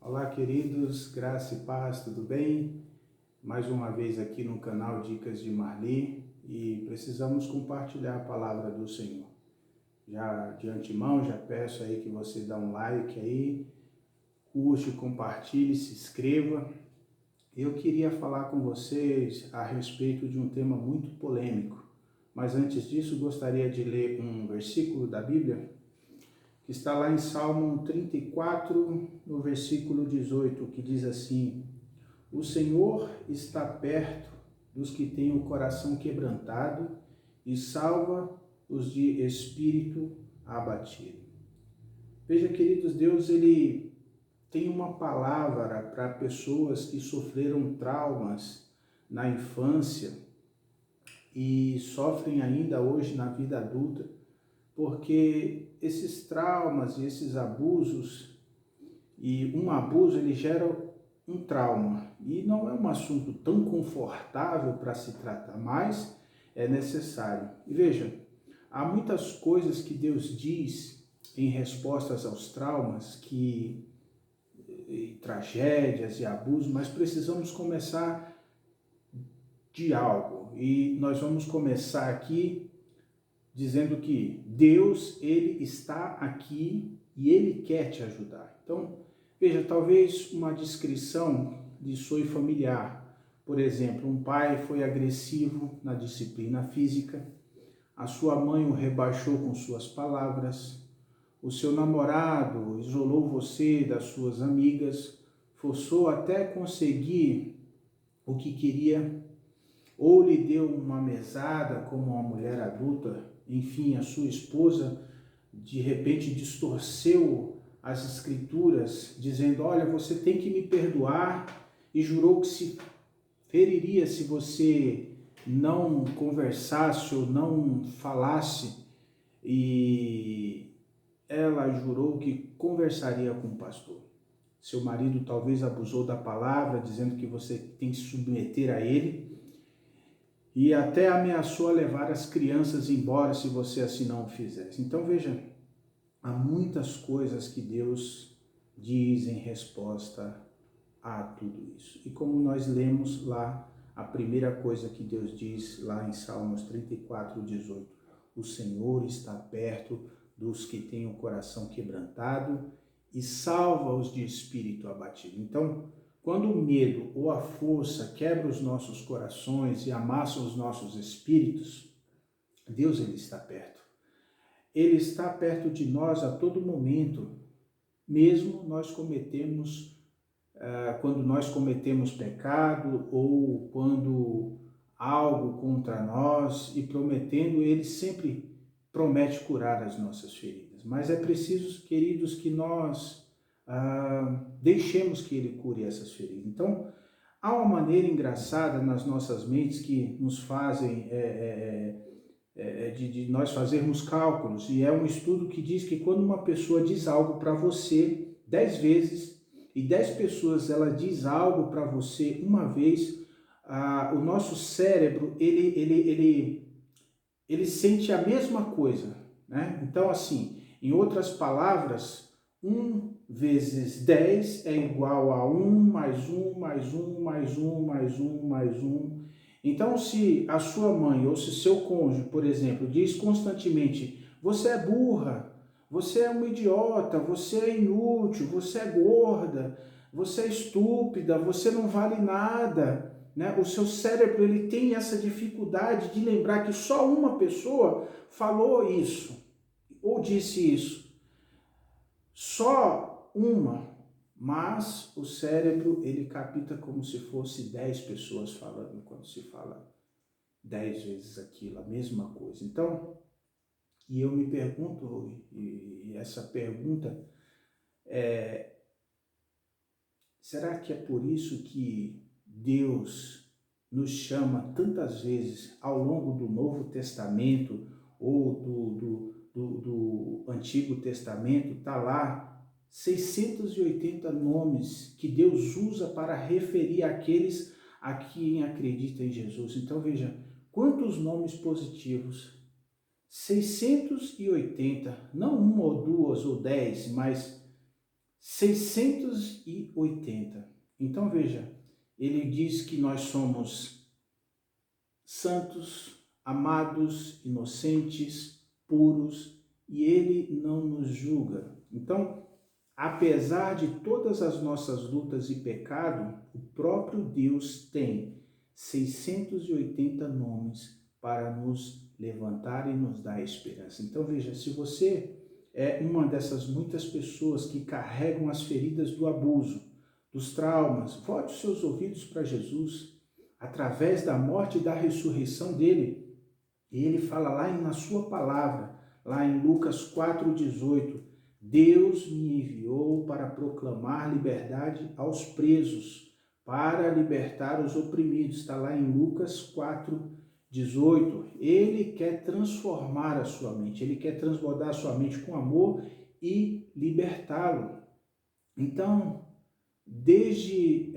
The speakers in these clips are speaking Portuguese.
Olá, queridos, graça e paz, tudo bem? Mais uma vez aqui no canal Dicas de Marli e precisamos compartilhar a palavra do Senhor. Já de antemão, já peço aí que você dá um like aí, curte, compartilhe, se inscreva. Eu queria falar com vocês a respeito de um tema muito polêmico, mas antes disso gostaria de ler um versículo da Bíblia que está lá em Salmo 34, no versículo 18, que diz assim: O Senhor está perto dos que têm o coração quebrantado e salva os de espírito abatido. Veja, queridos, Deus ele tem uma palavra para pessoas que sofreram traumas na infância e sofrem ainda hoje na vida adulta, porque esses traumas e esses abusos, e um abuso ele gera um trauma, e não é um assunto tão confortável para se tratar, mas é necessário. E veja, há muitas coisas que Deus diz em respostas aos traumas, e tragédias e abusos, mas precisamos começar de algo, e nós vamos começar aqui dizendo que Deus, ele está aqui e ele quer te ajudar. Então, veja, talvez uma descrição de sua familiar. Por exemplo, um pai foi agressivo na disciplina física, a sua mãe o rebaixou com suas palavras, o seu namorado isolou você das suas amigas, forçou até conseguir o que queria, ou lhe deu uma mesada como uma mulher adulta. Enfim, a sua esposa de repente distorceu as escrituras, dizendo: olha, você tem que me perdoar, e jurou que se feriria se você não conversasse ou não falasse, e ela jurou que conversaria com o pastor. Seu marido talvez abusou da palavra, dizendo que você tem que se submeter a ele, e até ameaçou a levar as crianças embora se você assim não o fizesse. Então veja, há muitas coisas que Deus diz em resposta a tudo isso. E como nós lemos lá, a primeira coisa que Deus diz lá em Salmos 34, 18, o Senhor está perto dos que têm o coração quebrantado e salva-os de espírito abatido. Então, quando o medo ou a força quebra os nossos corações e amassa os nossos espíritos, Deus ele está perto. Ele está perto de nós a todo momento, mesmo quando nós cometemos pecado ou quando algo contra nós, e prometendo, ele sempre promete curar as nossas feridas. Mas é preciso, queridos, que nós deixemos que ele cure essas feridas. Então, há uma maneira engraçada nas nossas mentes que nos fazem de nós fazermos cálculos, e é um estudo que diz que quando uma pessoa diz algo para você 10 vezes e 10 pessoas ela diz algo para você uma vez, o nosso cérebro ele sente a mesma coisa, né? Então, assim, em outras palavras, 1 vezes 10 é igual a 1 mais 1 mais 1 mais 1 mais 1 mais 1. Então, se a sua mãe ou se seu cônjuge, por exemplo, diz constantemente: você é burra, você é um idiota, você é inútil, você é gorda, você é estúpida, você não vale nada, né? O seu cérebro ele tem essa dificuldade de lembrar que só uma pessoa falou isso ou disse isso. Só uma. Mas o cérebro ele capta como se fosse 10 pessoas falando quando se fala 10 vezes aquilo, a mesma coisa. Então, e eu me pergunto, e essa pergunta é: será que é por isso que Deus nos chama tantas vezes ao longo do Novo Testamento ou do Antigo Testamento? Está lá 680 nomes que Deus usa para referir àqueles a quem acredita em Jesus. Então veja, quantos nomes positivos? 680, não uma ou duas ou 10, mas 680. Então veja, ele diz que nós somos santos, amados, inocentes, puros, e ele não nos julga. Então, apesar de todas as nossas lutas e pecado, o próprio Deus tem 680 nomes para nos levantar e nos dar esperança. Então veja, se você é uma dessas muitas pessoas que carregam as feridas do abuso, dos traumas, volte os seus ouvidos para Jesus. Através da morte e da ressurreição dele, ele fala lá na sua palavra, lá em Lucas 4,18, Deus me enviou para proclamar liberdade aos presos, para libertar os oprimidos. Está lá em Lucas 4,18. Ele quer transformar a sua mente, ele quer transbordar a sua mente com amor e libertá-lo. Então, desde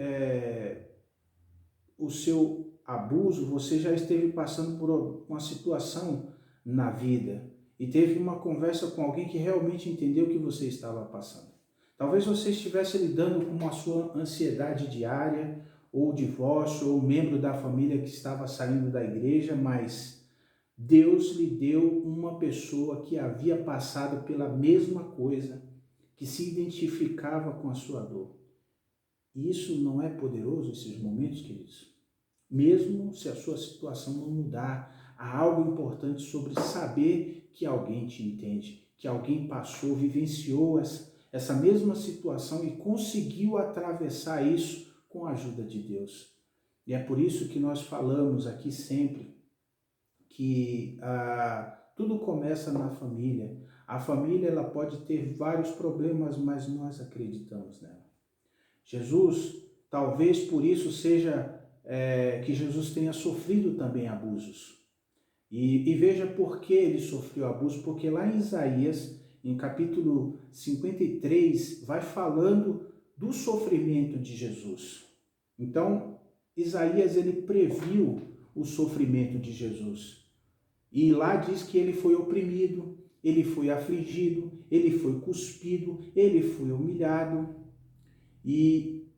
o seu abuso, você já esteve passando por uma situação na vida e teve uma conversa com alguém que realmente entendeu o que você estava passando. Talvez você estivesse lidando com a sua ansiedade diária, ou divórcio, ou membro da família que estava saindo da igreja, mas Deus lhe deu uma pessoa que havia passado pela mesma coisa, que se identificava com a sua dor. E isso não é poderoso, esses momentos, queridos? Mesmo se a sua situação não mudar, há algo importante sobre saber que alguém te entende, que alguém passou, vivenciou essa mesma situação e conseguiu atravessar isso com a ajuda de Deus. E é por isso que nós falamos aqui sempre que tudo começa na família. A família ela pode ter vários problemas, mas nós acreditamos nela. Jesus, talvez por isso seja que Jesus tenha sofrido também abusos. E veja por que ele sofreu abuso, porque lá em Isaías, em capítulo 53, vai falando do sofrimento de Jesus. Então, Isaías ele previu o sofrimento de Jesus. E lá diz que ele foi oprimido, ele foi afligido, ele foi cuspido, ele foi humilhado. E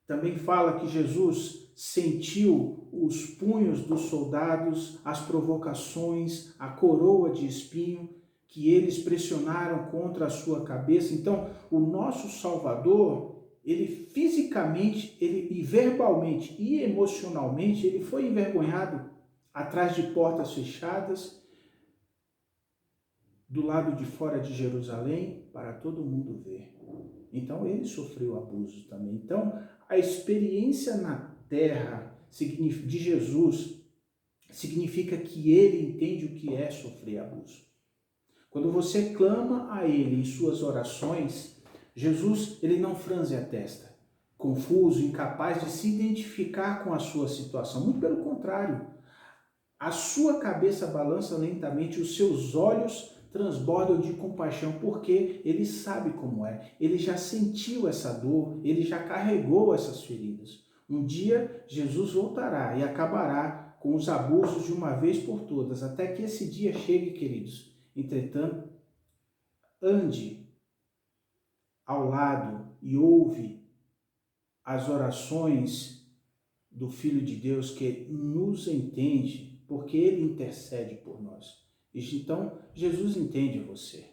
também fala que Jesus sentiu os punhos dos soldados, as provocações, a coroa de espinho que eles pressionaram contra a sua cabeça. Então, o nosso Salvador, ele fisicamente, e verbalmente e emocionalmente, ele foi envergonhado atrás de portas fechadas, do lado de fora de Jerusalém, para todo mundo ver. Então, ele sofreu abuso também. Então, a experiência na terra de Jesus significa que ele entende o que é sofrer abuso. Quando você clama a ele em suas orações, Jesus ele não franze a testa, confuso, incapaz de se identificar com a sua situação. Muito pelo contrário, a sua cabeça balança lentamente, os seus olhos transbordam de compaixão, porque ele sabe como é, ele já sentiu essa dor, ele já carregou essas feridas. Um dia Jesus voltará e acabará com os abusos de uma vez por todas, até que esse dia chegue, queridos. Entretanto, ande ao lado e ouve as orações do Filho de Deus que nos entende, porque ele intercede por nós. Então, Jesus entende você.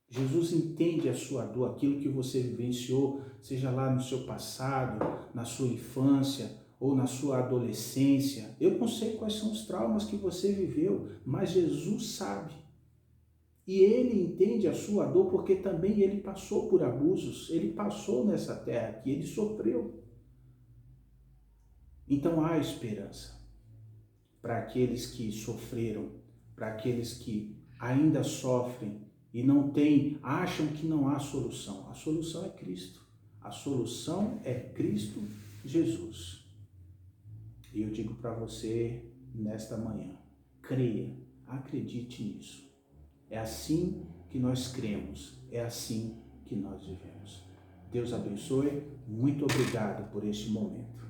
Jesus entende a sua dor, aquilo que você vivenciou, seja lá no seu passado, na sua infância ou na sua adolescência. Eu não sei quais são os traumas que você viveu, mas Jesus sabe. E ele entende a sua dor porque também ele passou por abusos, ele passou nessa terra que ele sofreu. Então há esperança para aqueles que sofreram, para aqueles que ainda sofrem e acham que não há solução. A solução é Cristo. A solução é Cristo Jesus. E eu digo para você nesta manhã, creia, acredite nisso. É assim que nós cremos, é assim que nós vivemos. Deus abençoe, muito obrigado por este momento.